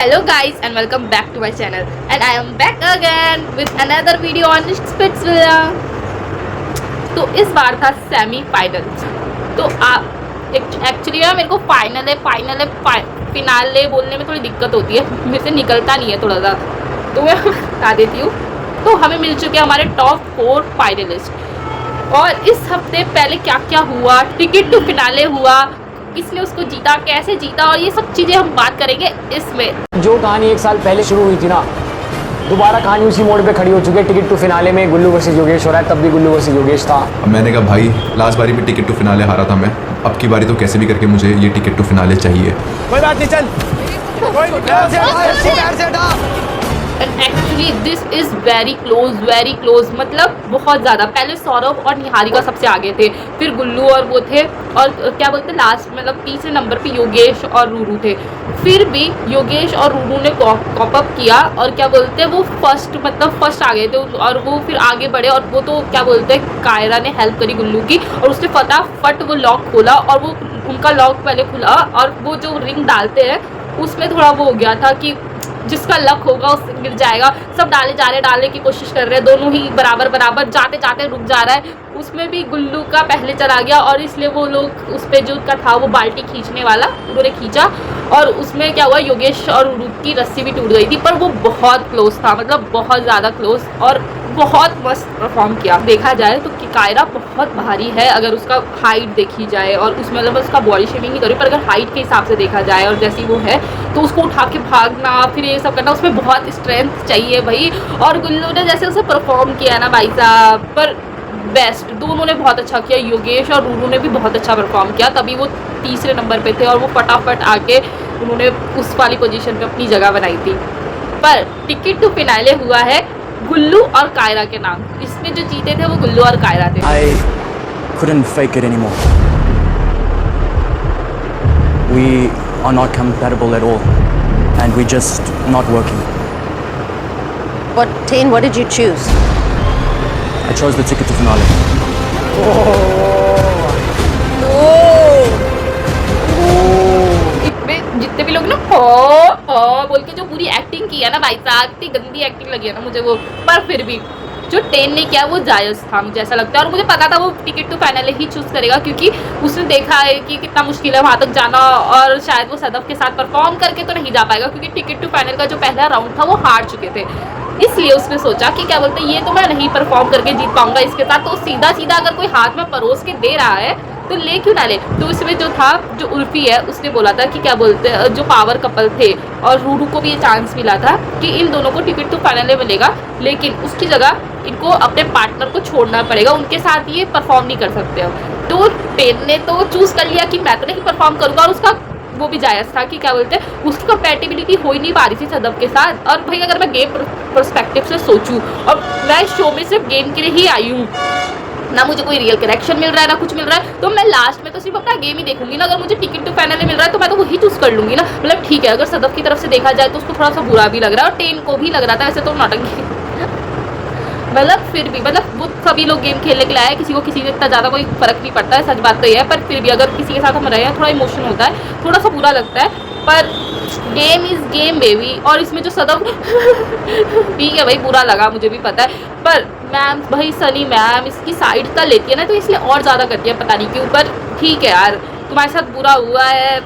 Hello guys and welcome back to my channel and I am back again with another video on Spitsvilla। तो इस बार था semi final. तो आप actually ना मेरे को फिनाले बोलने में थोड़ी दिक्कत होती है, मेरे से निकलता नहीं है थोड़ा सा, तो मैं बता देती हूँ। तो हमें मिल चुके हैं हमारे टॉप 4 फाइनलिस्ट और इस हफ्ते पहले क्या क्या हुआ, टिकट टू फिनाले हुआ, किसने उसको जीता, कैसे जीता, और ये सब चीज़ें हम बात करेंगे इसमें। जो कहानी एक साल पहले शुरू हुई थी ना, दोबारा कहानी उसी मोड़ पे खड़ी हो चुकी है। टिकट टू फिनाले में गुल्लू वर्सेस योगेश हो रहा है, तब भी गुल्लू वर्सेस योगेश था। अब मैंने कहा भाई लास्ट बारी भी टिकट टू फिनाले हारा था मैं, अब की बारी तो कैसे भी करके मुझे ये टिकट टू फिनाले चाहिए। कोई बात नहीं, चल and actually this is very close, मतलब बहुत ज़्यादा। पहले सौरभ और निहारिका सबसे आगे थे, फिर गुल्लू और वो थे, और क्या बोलते लास्ट मतलब तीसरे नंबर पे योगेश और रूरू थे। फिर भी योगेश और रूरू ने कॉप अप किया और क्या बोलते वो फर्स्ट आ गए थे, और वो फिर आगे बढ़े, और वो तो क्या बोलते कायरा ने हेल्प करी गुल्लू की, और उसने फटाफट वो लॉक खोला, और वो उनका लॉक पहले खुला, और वो जो रिंग डालते हैं उसमें थोड़ा वो हो गया था कि जिसका लक होगा उससे गिर जाएगा। सब डालने की कोशिश कर रहे हैं, दोनों ही बराबर जाते रुक जा रहा है। उसमें भी गुल्लू का पहले चला गया, और इसलिए वो लोग उस पर जो का था वो बाल्टी खींचने वाला उन्होंने खींचा, और उसमें क्या हुआ योगेश और उरुद की रस्सी भी टूट गई थी। पर वो बहुत क्लोज था, मतलब बहुत ज़्यादा क्लोज, और बहुत मस्त परफॉर्म किया। देखा जाए तो कायरा बहुत भारी है अगर उसका हाइट देखी जाए, और उसमें मतलब उसका बॉडी शेमिंग नहीं करी, पर अगर हाइट के हिसाब से देखा जाए और जैसी वो है तो उसको उठा के भागना फिर ये सब करना, उसमें बहुत स्ट्रेंथ चाहिए भाई। और गुल्लू ने जैसे उसे परफॉर्म किया ना भाई साहब, पर बेस्ट, दोनों ने बहुत अच्छा किया। योगेश और रूरू ने भी बहुत अच्छा परफॉर्म किया, तभी वो तीसरे नंबर पे थे, और वो फटाफट आके उन्होंने उस वाली पोजीशन पे अपनी जगह बनाई थी। पर टिकट टू फिनाले हुआ है गुल्लू और कायरा के नाम। इसमें जो जीते थे वो गुल्लू और कायरा थे। I couldn't fake it anymore. We are not compatible at all, and we just not working. But Tane, what did you choose? I chose the ticket to finale. इसमें जितने भी लोग ना हो बोल के जो पूरी एक्टिंग की है ना भाई साहब, इतनी गंदी एक्टिंग लगी है ना मुझे वो, पर फिर भी जो टेन ने किया वो जायज़ था मुझे ऐसा लगता है। और मुझे पता था वो टिकट टू फाइनल ही चूज़ करेगा, क्योंकि उसने देखा है कि कितना मुश्किल है वहाँ तक जाना, और शायद वो सदफ के साथ परफॉर्म करके तो नहीं जा पाएगा, क्योंकि टिकट टू फाइनल का जो पहला राउंड था वो हार चुके थे। इसलिए उसने सोचा कि क्या बोलते ये तो मैं नहीं परफॉर्म करके जीत पाऊंगा इसके साथ, तो सीधा अगर कोई हाथ में परोस के दे रहा है तो ले क्यों ना ले। तो इसमें जो था जो उर्फी है उसने बोला था कि क्या बोलते जो पावर कपल थे, और रूरू को भी ये चांस मिला था कि इन दोनों को टिकट टू फाइनल मिलेगा, लेकिन उसकी जगह इनको अपने पार्टनर को छोड़ना पड़ेगा, उनके साथ ये परफॉर्म नहीं कर सकते अब। तो टेन ने तो चूज़ कर लिया कि मैं तो नहीं परफॉर्म करूँगा, और उसका वो भी जायज़ था कि क्या बोलते हैं उसकी कंपेटिबिलिटी हो ही नहीं पा रही थी सदफ के साथ। और भाई अगर मैं गेम पर्सपेक्टिव से सोचूं, और मैं शो में सिर्फ गेम के लिए ही आई हूँ, ना मुझे कोई रियल कनेक्शन मिल रहा है ना कुछ मिल रहा है, तो मैं लास्ट में तो सिर्फ अपना गेम ही देखूंगी ना। अगर मुझे टिकट टू फाइनल मिल रहा है तो मैं तो वही चूज़ कर लूँगी ना। मतलब ठीक है, अगर सदफ की तरफ से देखा जाए तो उसको थोड़ा सा बुरा भी लग रहा है, और टेन को भी लग रहा था ऐसे तो नौटंकी मतलब फिर भी मतलब वो सभी लोग गेम खेलने के लिए आए, किसी को किसी से इतना ज़्यादा कोई फ़र्क नहीं पड़ता है, सच बात तो ये है। पर फिर भी अगर किसी के साथ हम रहे हैं थोड़ा इमोशन होता है, थोड़ा सा बुरा लगता है, पर गेम इज़ गेम बेबी। और इसमें जो सदफ ठीक है भाई बुरा लगा, मुझे भी पता है, पर मैम भाई सनी मैम इसकी साइड का लेती है ना, तो इसलिए और ज़्यादा करती है, पता नहीं क्यों। पर ठीक है यार, तुम्हारे साथ बुरा हुआ है,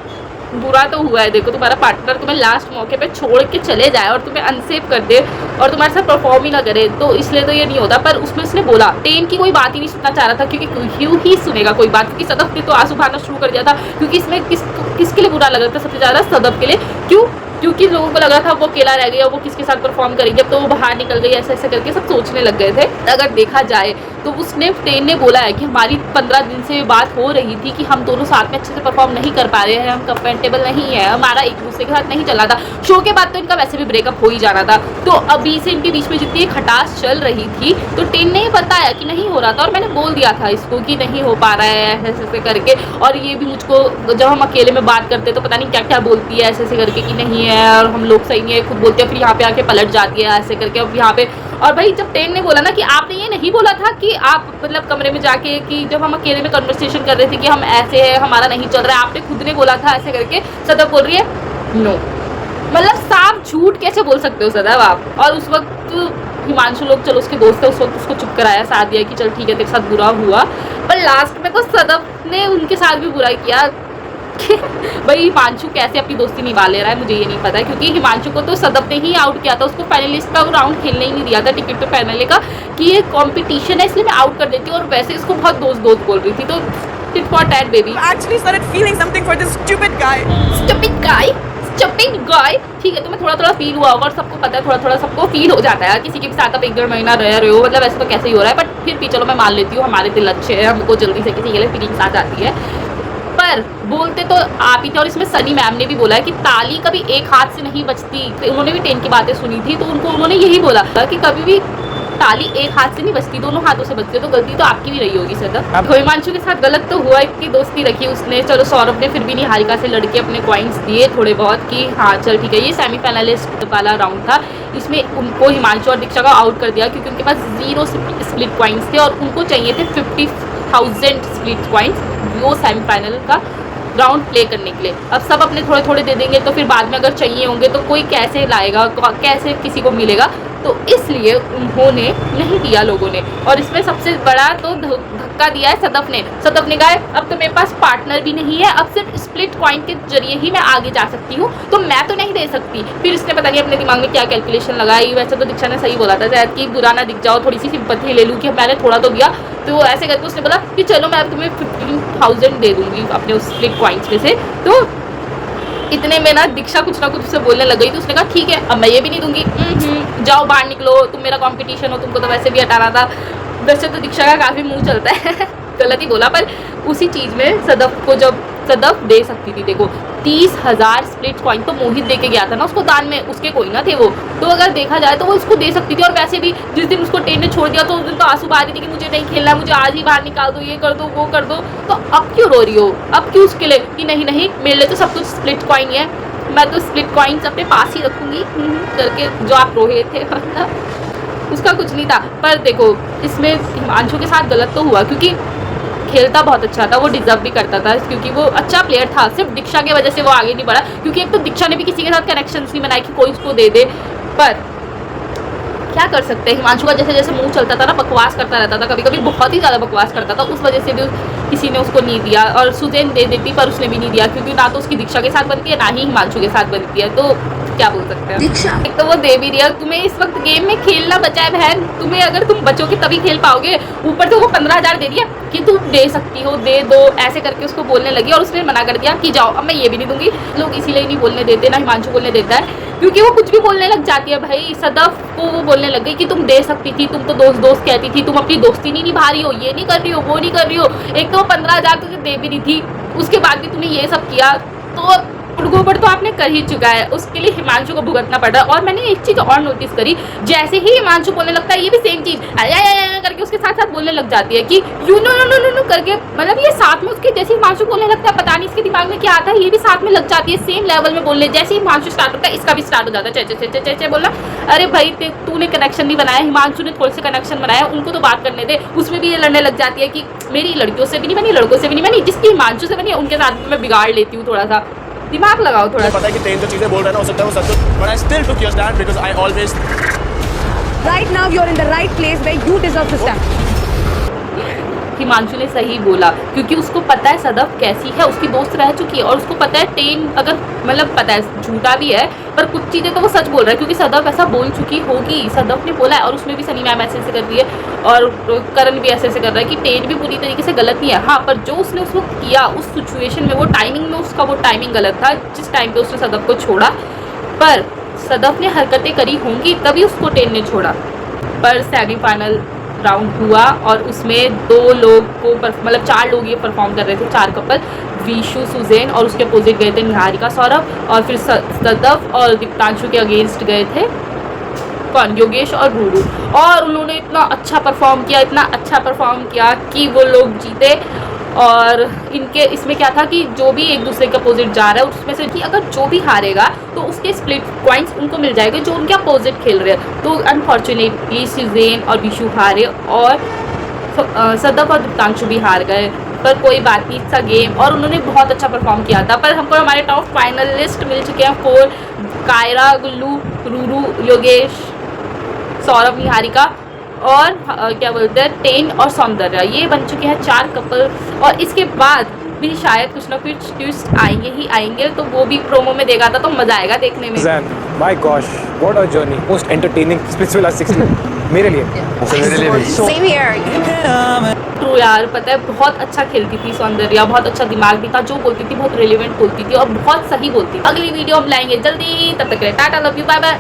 बुरा तो हुआ है। देखो तुम्हारा पार्टनर तुम्हें लास्ट मौके पे छोड़ के चले जाए और तुम्हें अनसेफ कर दे, और तुम्हारे साथ परफॉर्म ही ना करे, तो इसलिए तो ये नहीं होता। पर उसमें उसने बोला, टेन की कोई बात ही नहीं सुनना चाह रहा था, क्योंकि क्यों ही सुनेगा कोई बात, क्योंकि सदफ ने तो आंसू बहाना शुरू कर दिया था। क्योंकि इसमें किसके लिए बुरा लग रहा था सबसे ज़्यादा? सदफ के लिए। क्यों? क्योंकि लोगों को लग रहा था वो अकेला रह गया, वो किसके साथ परफॉर्म करेगी, अब तो वो बाहर निकल गई, ऐसे ऐसे करके सब सोचने लग गए थे। अगर देखा जाए तो उसने टेन ने बोला है कि हमारी 15 दिन से बात हो रही थी कि हम दोनों साथ में अच्छे से परफॉर्म नहीं कर पा रहे हैं, हम कंफर्टेबल नहीं है, हमारा एक दूसरे के साथ नहीं चला था। शो के बाद तो इनका वैसे भी ब्रेकअप हो ही जाना था, तो अभी से इनके बीच में जितनी खटास चल रही थी, तो टेन ने बताया कि नहीं हो रहा था, और मैंने बोल दिया था इसको कि नहीं हो पा रहा है ऐसे ऐसे करके। और ये भी मुझको जब हम अकेले में बात करते तो पता नहीं क्या क्या बोलती है ऐसे ऐसे करके कि नहीं है और हम लोग सही नहीं है, खुद बोलते हैं, फिर यहाँ पे आके पलट जाती है ऐसे करके। अब यहाँ पे और भाई जब टेन ने बोला ना कि आपने ये नहीं बोला था कि आप मतलब कमरे में जाके कि जब हम अकेले में कन्वर्सेशन कर रहे थे कि हम ऐसे है हमारा नहीं चल रहा है, आपने खुद ने बोला था ऐसे करके। सदफ बोल रही है नो, मतलब साफ झूठ कैसे बोल सकते हो सदैव आप। और उस वक्त हिमांशु लोग चलो उसके दोस्त थे, उस वक्त उसको चुप कराया, साथ दिया कि चल ठीक है तेरे साथ बुरा हुआ, पर लास्ट में तो सदफ ने उनके साथ भी बुरा किया। भाई हिमांशु कैसे अपनी दोस्ती निभा ले रहा है मुझे ये नहीं पता है, क्योंकि हिमांशु को तो सदफ ने ही आउट किया था, उसको फाइनलिस्ट का राउंड खेलने ही नहीं दिया था टिकट टू फाइनल का कि ये कंपटीशन है इसलिए मैं आउट कर देती हूँ, और वैसे इसको बहुत दोस्त बोल रही थी। तो tit for tat baby. Actually started feeling something for this stupid guy. Stupid guy. ठीक है, तुम्हें थोड़ा फील हुआ होगा और सबको पता है, थोड़ा सबको फील हो जाता है किसी के भी साथ आप 1-1.5 महीना रह रहे हो, मतलब ऐसे तो कैसे ही हो रहा है, बट फिर भी चलो मैं मान लेती हूँ हमारे दिल अच्छे हैं, हमको जल्दी से किसी के लिए फीलिंग्स आ जाती है। पर बोलते तो आप ही थे, और इसमें सनी मैम ने भी बोला है कि ताली कभी एक हाथ से नहीं बजती। उन्होंने भी 10 की बातें सुनी थी, तो उन्होंने यही बोला था कि कभी भी ताली एक हाथ से नहीं बजती, दोनों हाथों से बजती है, तो गलती तो आपकी भी रही होगी सर। अब हिमांशु के साथ गलत तो हुआ, इतनी दोस्ती रखी उसने, चलो सौरभ ने फिर भी निहारिका से लड़के अपने कॉइन्स दिए थोड़े बहुत कि हाँ चल ठीक है। ये सेमीफाइनलिस्ट वाला राउंड था, इसमें उनको हिमांशु और दीक्षा को आउट कर दिया क्योंकि उनके पास 0 स्प्लिट कॉइन्स थे और उनको चाहिए थे 50,000 स्प्लिट कॉइन्स वो सेमीफाइनल का राउंड प्ले करने के लिए। अब सब अपने थोड़े दे देंगे तो फिर बाद में अगर चाहिए होंगे तो कोई कैसे लाएगा, कैसे किसी को मिलेगा, तो इसलिए उन्होंने नहीं दिया लोगों ने। और इसमें सबसे बड़ा तो धक्का दिया है सदफ ने कहा अब तो मेरे पास पार्टनर भी नहीं है, अब सिर्फ स्प्लिट कॉइन के जरिए ही मैं आगे जा सकती हूँ, तो मैं तो नहीं दे सकती। फिर इसने पता नहीं अपने दिमाग में क्या कैलकुलेशन लगाई। वैसे तो दीक्षा ने सही बोला था शायद कि बुरा ना दिख जाओ, थोड़ी सी सिंपैथी ले लूँ कि मैंने थोड़ा तो दिया, तो ऐसे करके उसने बोला कि चलो मैं अब तुम्हें 15,000 दे दूँगी अपने उस स्प्लिट कॉइन्स में से। तो इतने में ना दीक्षा कुछ ना कुछ उससे बोलने लग गई, तो उसने कहा ठीक है अब मैं ये भी नहीं दूंगी, जाओ बाहर निकलो, तुम मेरा कंपटीशन हो, तुमको तो वैसे भी हटाना था। वैसे तो दीक्षा का काफ़ी मुंह चलता है गलत ही बोला, पर उसी चीज़ में सदफ को जब सदफ दे सकती थी, देखो 30,000 स्प्लिट कॉइन तो मोहित दे के गया था ना उसको दान में, उसके कोई ना थे वो, तो अगर देखा जाए तो वो उसको दे सकती थी। और वैसे भी जिस दिन उसको टेन ने छोड़ दिया तो उस दिन तो आंसू बहा रही थी कि मुझे नहीं खेलना, मुझे आज ही बाहर निकाल दो, ये कर दो वो कर दो। तो अब क्यों रो रही हो, अब क्यों उसके लिए कि नहीं मेरे लिए तो सब कुछ स्प्लिट कॉइन ही है, मैं तो स्प्लिट कॉइन्स अपने पास ही रखूँगी करके जो आप रोहे थे उसका कुछ नहीं था। पर देखो इसमें हिमांशु के साथ गलत तो हुआ, क्योंकि खेलता बहुत अच्छा था, वो डिजर्व भी करता था, क्योंकि वो अच्छा प्लेयर था। सिर्फ दीक्षा की वजह से वो आगे नहीं बढ़ा, क्योंकि एक तो दीक्षा ने भी किसी के साथ कनेक्शंस नहीं बनाए कि कोई उसको दे दे। पर क्या कर सकते हैं, हिमांशु का जैसे मुंह चलता था ना, बकवास करता रहता था, कभी कभी बहुत ही ज़्यादा बकवास करता था, उस वजह से भी किसी ने उसको नहीं दिया। और सुजैन दे देती पर उसने भी नहीं दिया, क्योंकि ना तो उसकी दीक्षा के साथ बनती है ना ही हिमांशु के साथ बनती है। तो क्या बोल सकते हैं, एक तो वो दे भी दिया। तुम्हें इस वक्त गेम में खेलना बचा है बहन, तुम्हें अगर तुम बचोगे तभी खेल पाओगे, ऊपर से वो 15,000 दे दिया कि तुम दे सकती हो, दे दो, ऐसे करके उसको बोलने लगी। और उसने मना कर दिया कि जाओ अब मैं ये भी नहीं दूंगी। लोग इसीलिए नहीं बोलने देते, ना हिमांशु बोलने देता है, क्योंकि वो कुछ भी बोलने लग जाती है। भाई सदफ को वो बोलने लग गई कि तुम दे सकती थी, तुम तो दोस्त कहती थी, तुम अपनी दोस्ती नहीं निभा रही हो, ये नहीं कर रही हो, वो नहीं कर रही हो। एक तो 15,000 तुझे दे भी दी थी, उसके बाद भी तुमने ये सब किया, तो गोबर तो आपने कर ही चुका है, उसके लिए हिमांशु को भुगतना पड़ रहा है। और मैंने एक चीज़ और नोटिस करी, जैसे ही हिमांशु बोलने लगता है ये भी सेम चीज़ करके उसके साथ साथ बोलने लग जाती है कि यू नो करके, मतलब ये साथ में उसके जैसे हिमांशु बोलने लगता है, पता नहीं इसके दिमाग में क्या आता है, ये भी साथ में लग जाती है सेम लेवल में बोलने। जैसे ही हिमांशु स्टार्ट होता है इसका भी स्टार्ट हो जाता है चे बोलना। अरे भाई तूने कनेक्शन नहीं बनाया, हिमांशु ने थोड़े से कनेक्शन बनाया, उनको तो बात करने दे। उसमें भी ये लड़ने लग जाती है कि मेरी लड़कियों से भी नहीं बनी, लड़कों से भी नहीं बनी, जिसकी हिमांशु से बनी है उनके साथ मैं बिगाड़ लेती हूँ। थोड़ा सा दिमाग लगाओ, थोड़ा पता है कि तेन जो चीजें बोल रहा है ना, हो सकता है वो सच हो, but I still took your stand because I always Right now you're in the right place where you deserve to stand. Himanshu ने सही बोला, क्योंकि उसको पता है सदफ कैसी है, उसकी दोस्त रह चुकी है, और उसको पता है टेन अगर मतलब पता है झूठा भी है पर कुछ चीज़ें तो वो सच बोल रहा है, क्योंकि सदफ ऐसा बोल चुकी होगी, सदफ ने बोला है। और उसमें भी सनी मैम ऐसे कर रही है और करण भी ऐसे कर रहा है कि टेन भी पूरी तरीके से गलत नहीं है। हाँ, पर जो उसने उस वक्त किया उस सिचुएशन में, वो टाइमिंग में उसका वो टाइमिंग गलत था, जिस टाइम पे उसने सदफ को छोड़ा। पर सदफ ने हरकतें करी होंगी तभी उसको टेन ने छोड़ा। पर सेमीफाइनल राउंड हुआ और उसमें 2 लोग को मतलब 4 लोग ये परफॉर्म कर रहे थे, 4 कपल, विशु, सुजैन, और उसके अपोजिट गए थे निहारिका, सौरभ, और फिर सदफ और दीप्तांशु के अगेंस्ट गए थे कौन, योगेश और रूरू। और उन्होंने इतना अच्छा परफॉर्म किया कि वो लोग जीते। और इनके इसमें क्या था कि जो भी एक दूसरे के अपोजिट जा रहा है उसमें से कि अगर जो भी हारेगा तो उसके स्प्लिट पॉइंट्स उनको मिल जाएंगे जो उनके अपोजिट खेल रहे हैं। तो अनफॉर्चुनेटली सुजैन और विशु हारे और सदफ और दीप्तांशु भी हार गए, पर कोई बात नहीं, था गेम। और उन्होंने बहुत अच्छा परफॉर्म किया था। पर हमको हमारे टॉप फाइनलिस्ट मिल चुके हैं 4 कायरा, गुल्लू, रूरू, योगेश, सौरभ, निहारिका और क्या बोलते हैं टेन और सौंदर्या, ये बन चुके हैं 4 कपल। और इसके बाद भी शायद कुछ ना कुछ ट्विस्ट आएंगे ही आएंगे, तो वो भी प्रोमो में देखा था तो मजा आएगा देखने में। Zan, my gosh, what a journey. Most entertaining Splitsvilla 16 मेरे लिए। Same here. ट्रू यार, पता है बहुत अच्छा खेलती थी सौंदर्या, बहुत अच्छा दिमाग भी था, जो बोलती थी बहुत रिलेवेंट बोलती थी और बहुत सही बोलती थी। अगली वीडियो हम लाएंगे जल्दी, तब तक के लिए tata, love you, bye bye.